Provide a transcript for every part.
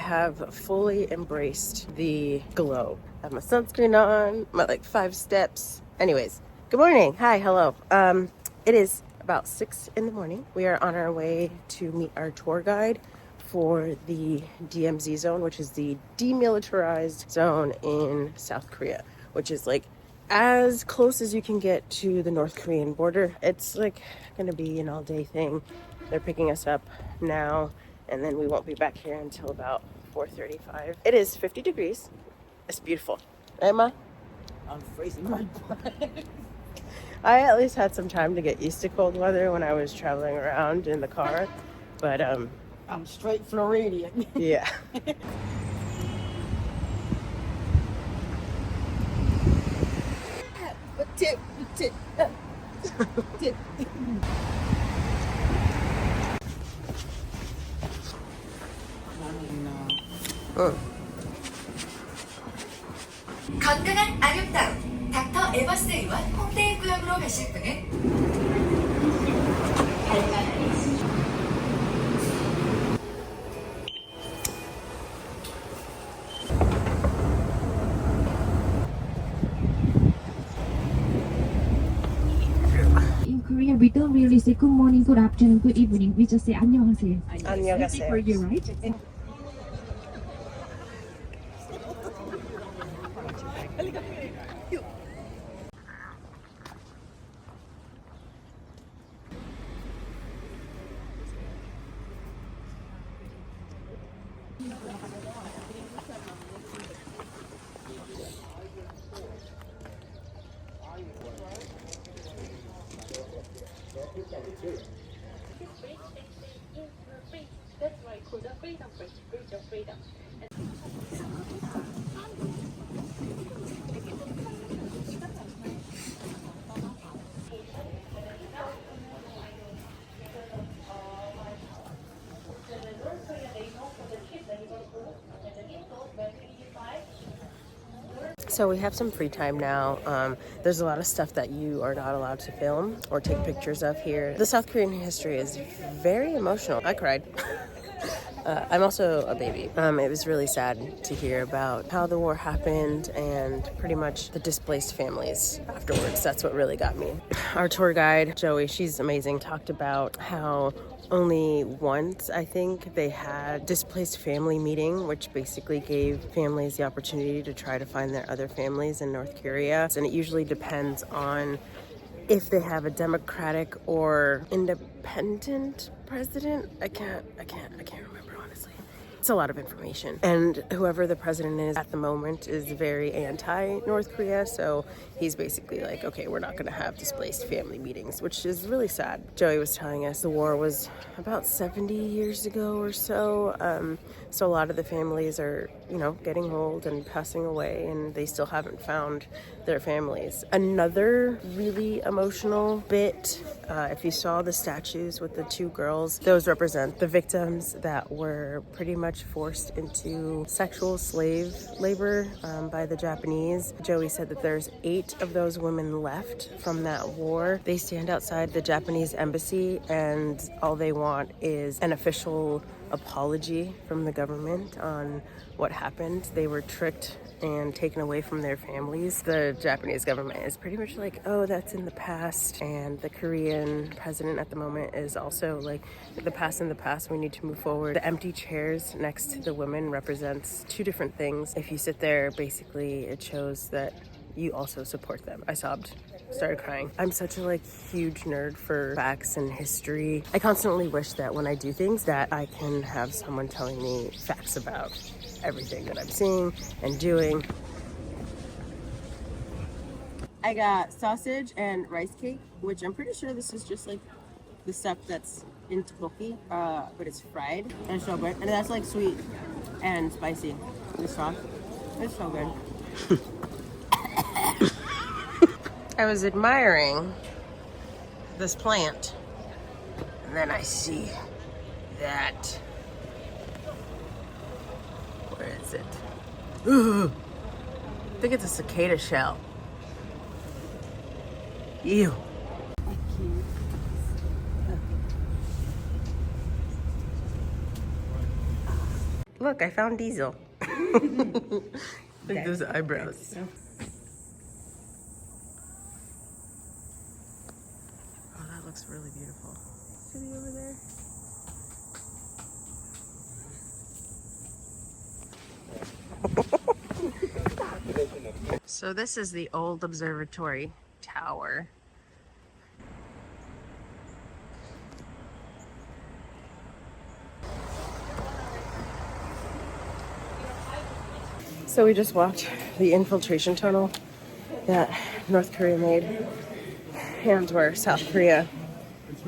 have fully embraced the glow. I have my sunscreen on, my like 5 steps. Anyways, good morning. Hi, hello. It is about 6 in the morning. We are on our way to meet our tour guide for the DMZ zone, which is the demilitarized zone in South Korea, which is like as close as you can get to the North Korean border. It's like gonna be an all-day thing. They're picking us up now, and then we won't be back here until about 4:35. It is 50 degrees. It's beautiful. Right, Ma? I'm freezing my butt. I at least had some time to get used to cold weather when I was traveling around in the car, but I'm straight Floridian. yeah. 건강한 아름다움 닥터 에버스 의원 홍대 구역으로 가실 분은 In Korea, we don't really say good morning, good afternoon, good evening. We just say 안녕하세요. 안녕하세요. For you, right? So we have some free time now. There's a lot of stuff that you are not allowed to film or take pictures of here. The South Korean history is very emotional. I cried. I'm also a baby. It was really sad to hear about how the war happened and pretty much the displaced families afterwards. That's what really got me. Our tour guide, Joey, she's amazing, talked about how only once, I think, they had displaced family meeting, which basically gave families the opportunity to try to find their other families in North Korea. And it usually depends on if they have a democratic or independent president. I can't remember, honestly. It's a lot of information. And whoever the president is at the moment is very anti-North Korea. So he's basically like, okay, we're not going to have displaced family meetings, which is really sad. Joey was telling us the war was about 70 years ago or so. So a lot of the families are, getting old and passing away, and they still haven't found their families. Another really emotional bit, if you saw the statues with the 2 girls, those represent the victims that were pretty much forced into sexual slave labor by the Japanese. Joey said that there's 8 of those women left from that war. They stand outside the Japanese embassy, and all they want is an official apology from the government on what happened. They were tricked and taken away from their families. The Japanese government is pretty much like, oh, that's in the past. And the Korean president at the moment is also like, the past in the past, we need to move forward. The empty chairs next to the women represents 2 different things. If you sit there, basically it shows that you also support them. I sobbed, started crying. I'm such a huge nerd for facts and history. I constantly wish that when I do things that I can have someone telling me facts about everything that I'm seeing and doing. I got sausage and rice cake, which I'm pretty sure this is just the stuff that's in tteokbokki, but it's fried and it's so good. And that's sweet and spicy. The sauce, it's so good. I was admiring this plant, and then I see that. Where is it? Ooh, I think it's a cicada shell. Ew. Look, I found Diesel. Look at those eyebrows. Oh, that looks really beautiful. See over there? So this is the old observatory tower. So we just walked the Infiltration Tunnel that North Korea made, and where South Korea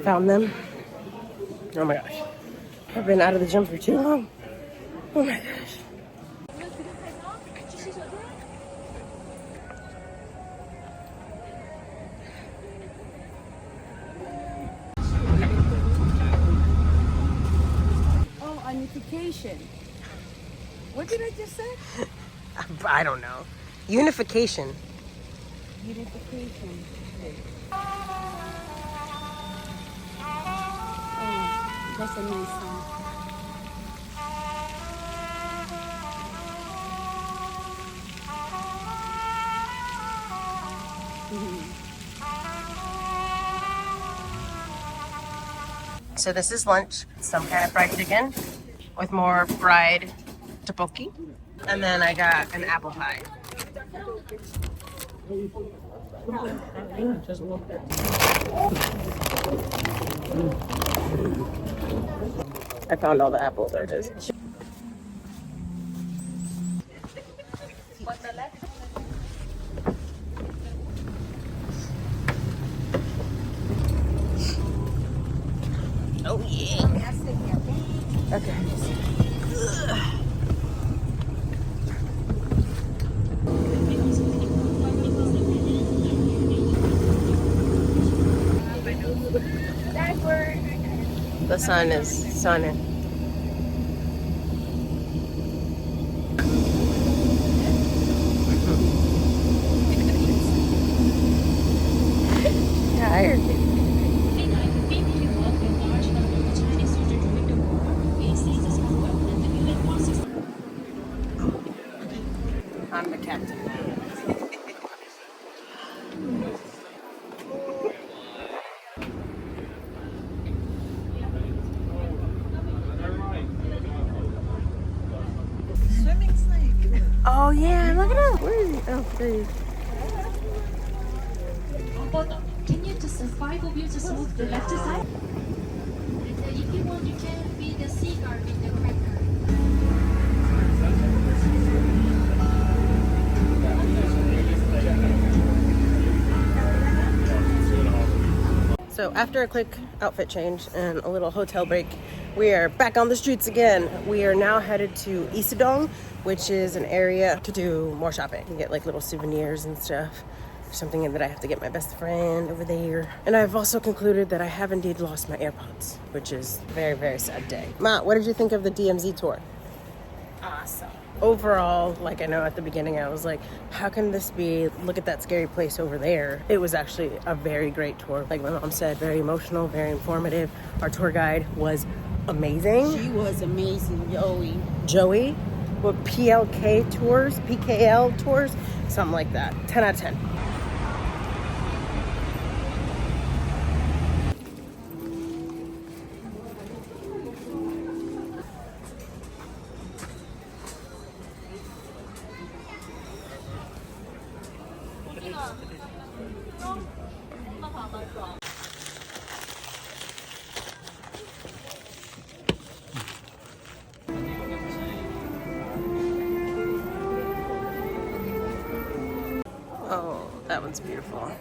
found them. Oh my gosh. I've been out of the gym for too long. Oh my gosh. Oh, unification. What did I just say? I don't know. Unification. Unification. Oh, that's a nice song. So this is lunch. Some kind of fried chicken with more fried tteokbokki. And then I got an apple pie. I found all the apples. There it is. Oh yeah. Okay. The sun is sunning. Tired. I'm the captain. Oh yeah, look at him. Where is he? Oh, there he is. Can you just 5 of you just move the left side? And if you want, you can be the cigar with the cracker. So after a quick outfit change and a little hotel break, we are back on the streets again. We are now headed to Isadong, which is an area to do more shopping. You get like little souvenirs and stuff. There's something that I have to get my best friend over there. And I've also concluded that I have indeed lost my AirPods, which is a very, very sad day. Ma, what did you think of the DMZ tour? Awesome. Overall, like I know at the beginning I was like, how can this be? Look at that scary place over there. It was actually a very great tour. Like my mom said, very emotional, very informative. Our tour guide was amazing. She was amazing, Joey with PKL tours, something like that. 10 out of 10. Oh, that one's beautiful.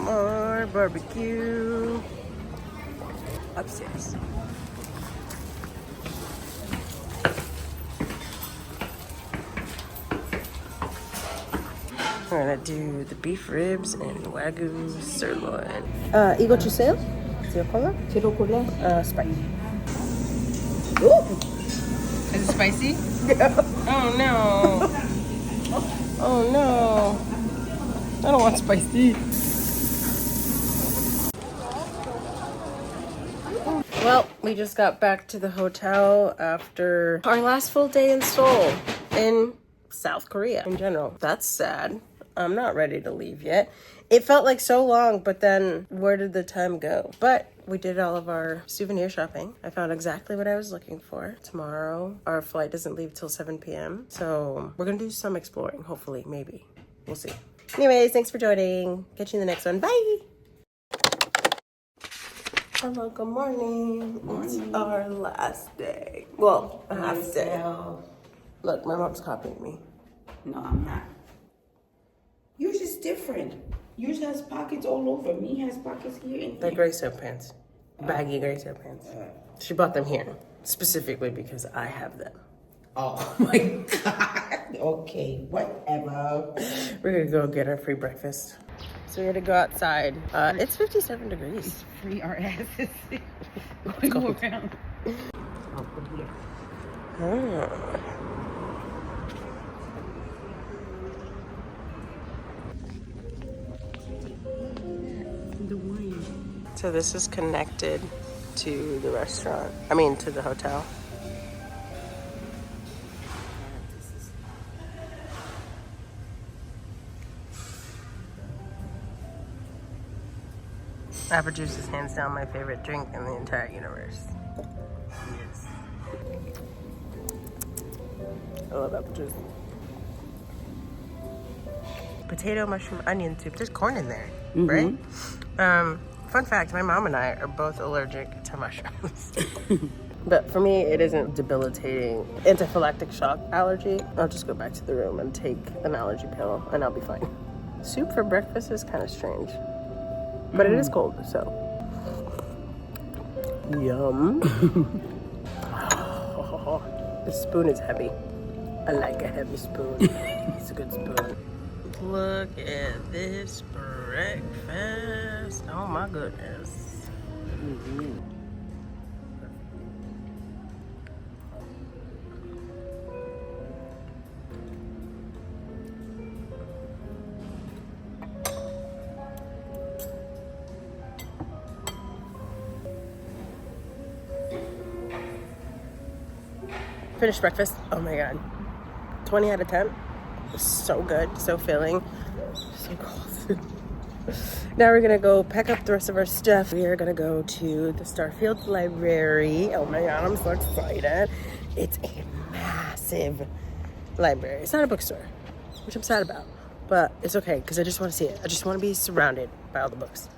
More barbecue upstairs. We're gonna do the beef ribs and Wagyu sirloin. 이거 주세요. Zero cola? Zero cola. Sprite. Ooh. Is it spicy? Oh no. Oh no. I don't want spicy. Well, we just got back to the hotel after our last full day in Seoul, in South Korea in general. That's sad. I'm not ready to leave yet. It felt like so long, but then where did the time go? But we did all of our souvenir shopping. I found exactly what I was looking for. Tomorrow, our flight doesn't leave till 7 p.m. So we're gonna do some exploring, hopefully, maybe. We'll see. Anyways, thanks for joining. Catch you in the next one. Bye! Hello, good morning. It's our last day. Well, a half day. Look, my mom's copying me. No, I'm not. Yours is different. Yours has pockets all over. Me has pockets here and They're here. gray sweatpants. Baggy gray sweatpants. She bought them here, specifically because I have them. Oh my God. Okay, whatever. We're gonna go get our free breakfast. So we had to go outside. It's 57 degrees. Free our asses. Go around. The wine. So this is connected to the restaurant. I mean, to the hotel. Apple juice is hands down my favorite drink in the entire universe. Yes. I love apple juice. Potato, mushroom, onion soup. There's corn in there, right? Fun fact, my mom and I are both allergic to mushrooms. But for me, it isn't debilitating anaphylactic shock allergy. I'll just go back to the room and take an allergy pill and I'll be fine. Soup for breakfast is kind of strange. But it is cold, so. Yum. The spoon is heavy. I like a heavy spoon. It's a good spoon. Look at this breakfast. Oh my goodness. Finished breakfast. Oh my god. 20 out of 10. So good, so filling, so cold. Now we're gonna go pack up the rest of our stuff. We are gonna go to the Starfield Library. Oh my god, I'm so excited. It's a massive library. It's not a bookstore, which I'm sad about, but it's okay because I just want to see it. I just want to be surrounded by all the books.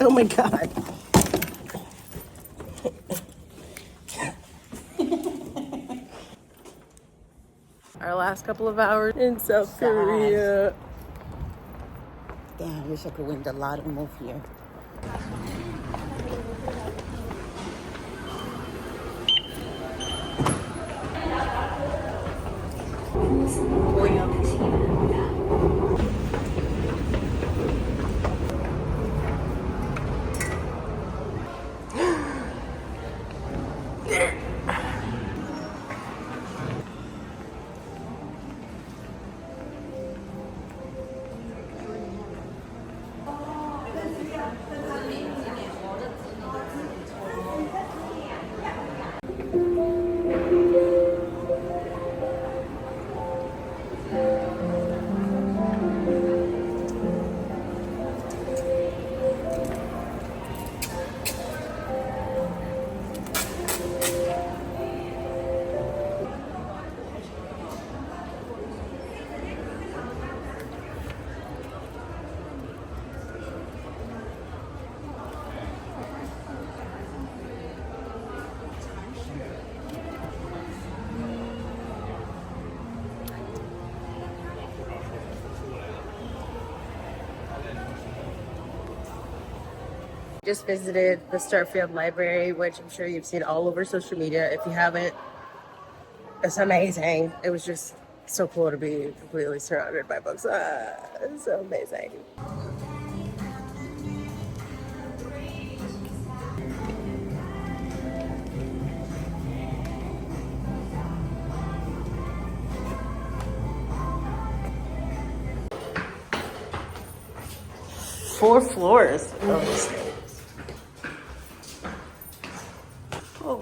Oh my god. Our last couple of hours in South Korea. Damn, I wish I could win the lotto and move here. just visited the Starfield Library, which I'm sure you've seen all over social media. If you haven't, it's amazing. It was just so cool to be completely surrounded by books. It's so amazing. Four floors of the stairs. Oh.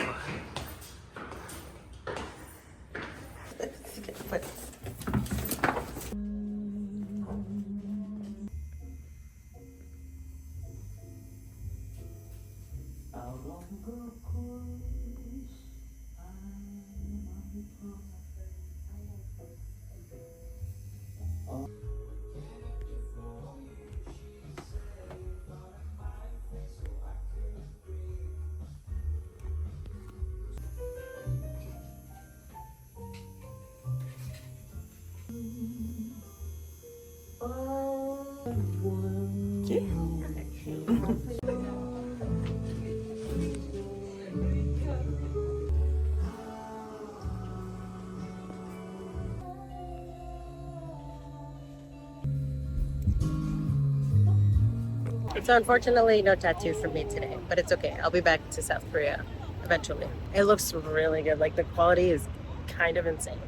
So unfortunately, no tattoo for me today, but it's okay. I'll be back to South Korea eventually. It looks really good. Like the quality is kind of insane.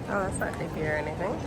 Oh, that's not creepy or anything.